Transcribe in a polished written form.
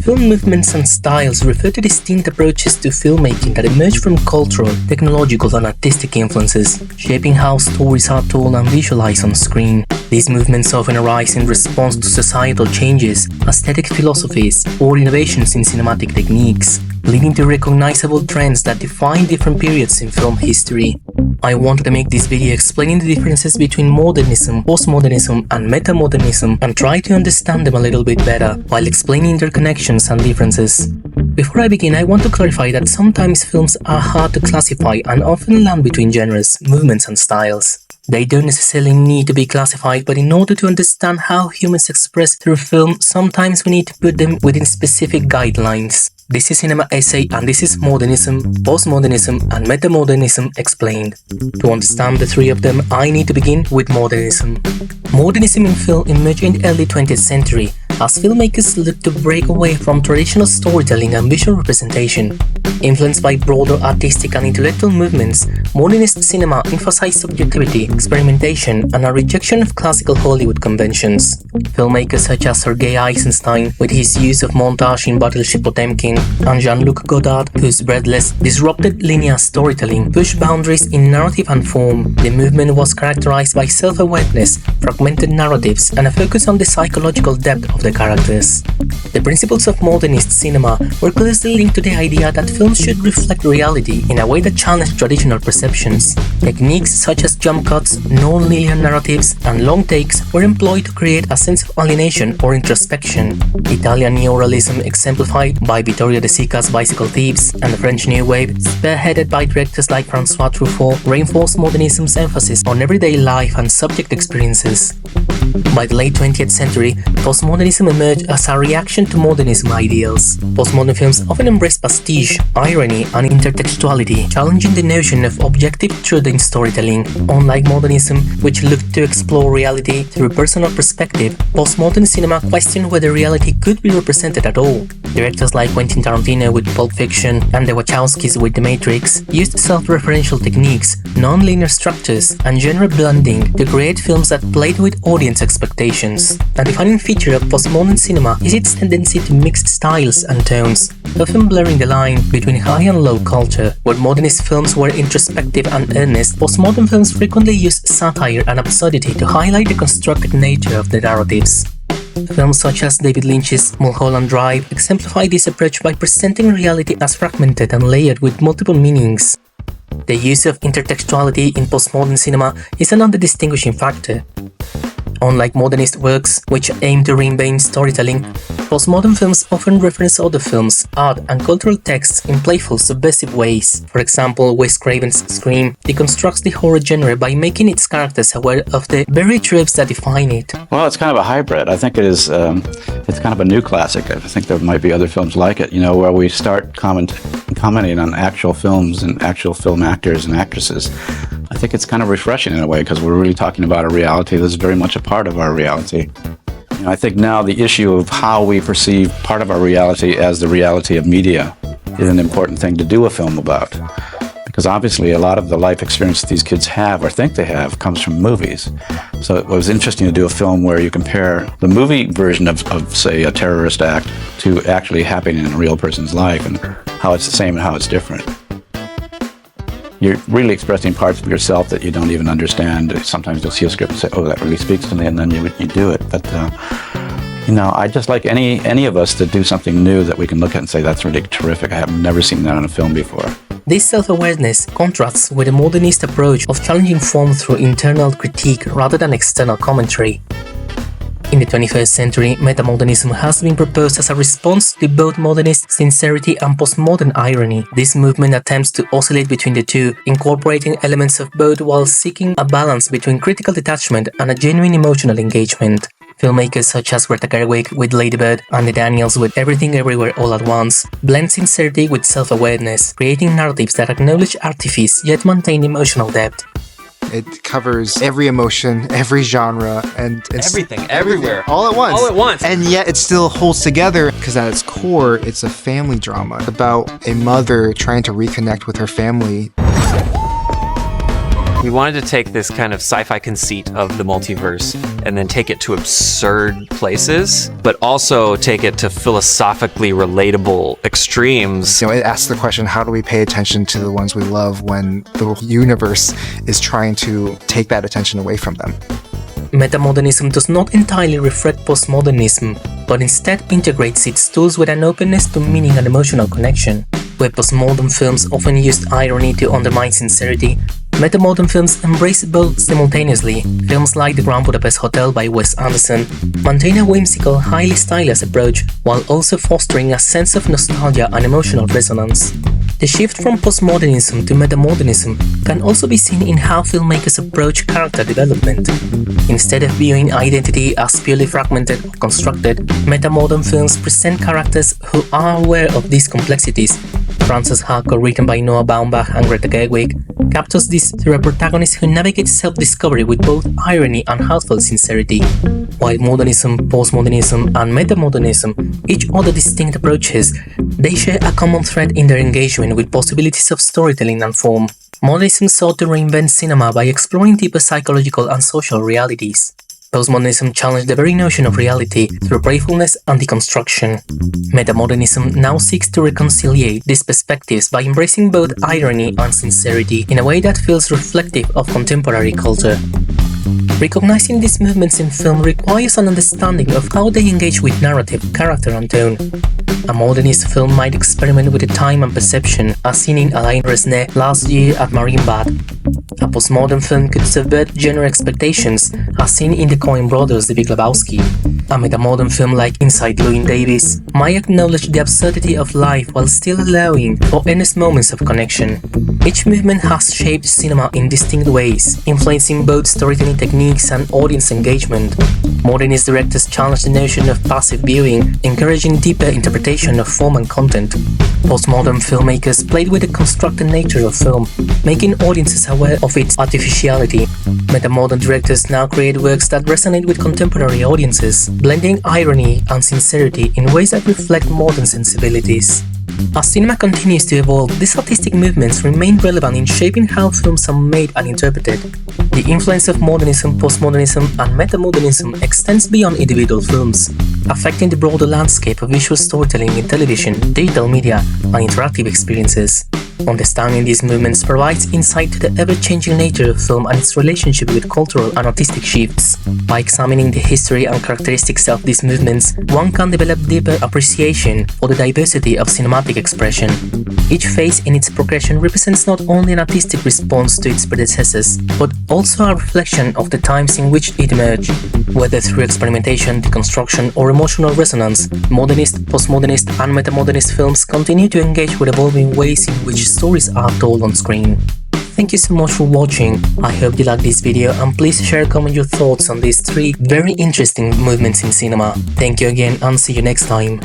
film movements and styles refer to distinct approaches to filmmaking that emerge from cultural, technological and artistic influences, shaping how stories are told and visualized on screen. These movements often arise in response to societal changes, aesthetic philosophies, or innovations in cinematic techniques, leading to recognizable trends that define different periods in film history. I wanted to make this video explaining the differences between modernism, postmodernism and metamodernism and try to understand them a little bit better, while explaining their connections and differences. Before I begin, I want to clarify that sometimes films are hard to classify and often land between genres, movements and styles. They don't necessarily need to be classified, but in order to understand how humans express through film, sometimes we need to put them within specific guidelines. This is Cinema Essay and this is Modernism, Postmodernism and Metamodernism explained. To understand the three of them, I need to begin with modernism. Modernism in film emerged in the early 20th century as filmmakers looked to break away from traditional storytelling and visual representation. Influenced by broader artistic and intellectual movements, modernist cinema emphasized subjectivity, experimentation, and a rejection of classical Hollywood conventions. Filmmakers such as Sergei Eisenstein, with his use of montage in Battleship Potemkin, and Jean-Luc Godard, whose Breathless disrupted linear storytelling, pushed boundaries in narrative and form. The movement was characterized by self-awareness, fragmented narratives, and a focus on the psychological depth of the characters. The principles of modernist cinema were closely linked to the idea that films should reflect reality in a way that challenged traditional perceptions. Techniques such as jump cuts, non-linear narratives, and long takes were employed to create a sense of alienation or introspection. Italian neorealism, exemplified by Vittorio De Sica's Bicycle Thieves, and the French New Wave, spearheaded by directors like François Truffaut, reinforced modernism's emphasis on everyday life and subject experiences. By the late 20th century, postmodernism emerged as a reaction to modernism ideals. Postmodern films often embrace pastiche, irony, and intertextuality, challenging the notion of objective truth in storytelling. Unlike modernism, which looked to explore reality through personal perspective, postmodern cinema questioned whether reality could be represented at all. Directors like Quentin Tarantino with Pulp Fiction and the Wachowskis with The Matrix used self-referential techniques, non-linear structures, and genre blending to create films that played with audience expectations. A defining feature of postmodern cinema is its tendency to mix styles and tones, often blurring the line between high and low culture. Where modernist films were introspective and earnest, postmodern films frequently used satire and absurdity to highlight the constructed nature of the narratives. Films such as David Lynch's Mulholland Drive exemplify this approach by presenting reality as fragmented and layered with multiple meanings. The use of intertextuality in postmodern cinema is another distinguishing factor. Unlike modernist works, which aim to reinvent storytelling, postmodern films often reference other films, art, and cultural texts in playful, subversive ways. For example, Wes Craven's Scream deconstructs the horror genre by making its characters aware of the very tropes that define it. Well, it's kind of a hybrid. I think it is. It's kind of a new classic. I think there might be other films like it, where we start commenting on actual films and actual film actors and actresses. I think it's kind of refreshing in a way because we're really talking about a reality that's very much a part of our reality. I think now the issue of how we perceive part of our reality as the reality of media is an important thing to do a film about. Because obviously a lot of the life experience that these kids have or think they have comes from movies. So it was interesting to do a film where you compare the movie version of say, a terrorist act to actually happening in a real person's life and how it's the same and how it's different. You're really expressing parts of yourself that you don't even understand. Sometimes you'll see a script and say, oh, that really speaks to me, and then you do it. But, I just like any of us to do something new that we can look at and say, that's really terrific. I have never seen that on a film before. This self-awareness contrasts with a modernist approach of challenging form through internal critique rather than external commentary. In the 21st century, metamodernism has been proposed as a response to both modernist sincerity and postmodern irony. This movement attempts to oscillate between the two, incorporating elements of both while seeking a balance between critical detachment and a genuine emotional engagement. Filmmakers such as Greta Gerwig with Lady Bird and the Daniels with Everything Everywhere All at Once blend sincerity with self-awareness, creating narratives that acknowledge artifice yet maintain emotional depth. It covers every emotion, every genre, and everything, everywhere, all at once. All at once. And yet it still holds together because at its core, it's a family drama about a mother trying to reconnect with her family. We wanted to take this kind of sci-fi conceit of the multiverse and then take it to absurd places, but also take it to philosophically relatable extremes. It asks the question, how do we pay attention to the ones we love when the universe is trying to take that attention away from them? Metamodernism does not entirely reflect postmodernism, but instead integrates its tools with an openness to meaning and emotional connection. Where postmodern films often used irony to undermine sincerity, metamodern films embrace both simultaneously. Films like The Grand Budapest Hotel by Wes Anderson maintain a whimsical, highly stylized approach while also fostering a sense of nostalgia and emotional resonance. The shift from postmodernism to metamodernism can also be seen in how filmmakers approach character development. Instead of viewing identity as purely fragmented or constructed, metamodern films present characters who are aware of these complexities. Frances Ha, written by Noah Baumbach and Greta Gerwig, captures this through a protagonist who navigates self-discovery with both irony and heartfelt sincerity. While modernism, postmodernism, and metamodernism each other distinct approaches, they share a common thread in their engagement with possibilities of storytelling and form. Modernism sought to reinvent cinema by exploring deeper psychological and social realities. Postmodernism challenged the very notion of reality through playfulness and deconstruction. Metamodernism now seeks to reconcile these perspectives by embracing both irony and sincerity in a way that feels reflective of contemporary culture. Recognizing these movements in film requires an understanding of how they engage with narrative, character, and tone. A modernist film might experiment with the time and perception, as seen in Alain Resnais last year at Marienbad. A postmodern film could subvert genre expectations, as seen in the Coen brothers' The Big Lebowski. A metamodern film like Inside Llewyn Davis might acknowledge the absurdity of life while still allowing for earnest moments of connection. Each movement has shaped cinema in distinct ways, influencing both storytelling techniques and audience engagement. Modernist directors challenge the notion of passive viewing, encouraging deeper interpretation of form and content. Postmodern filmmakers played with the constructed nature of film, making audiences aware of its artificiality. Metamodern directors now create works that resonate with contemporary audiences, blending irony and sincerity in ways that reflect modern sensibilities. As cinema continues to evolve, these artistic movements remain relevant in shaping how films are made and interpreted. The influence of modernism, postmodernism, and metamodernism extends beyond individual films, affecting the broader landscape of visual storytelling in television, digital media, and interactive experiences. Understanding these movements provides insight to the ever-changing nature of film and its relationship with cultural and artistic shifts. By examining the history and characteristics of these movements, one can develop deeper appreciation for the diversity of cinematic expression. Each phase in its progression represents not only an artistic response to its predecessors, but also a reflection of the times in which it emerged. Whether through experimentation, deconstruction, or emotional resonance, modernist, postmodernist, and metamodernist films continue to engage with evolving ways in which stories are told on screen. Thank you so much for watching. I hope you liked this video, and please share and comment your thoughts on these 3 very interesting movements in cinema. Thank you again, and see you next time.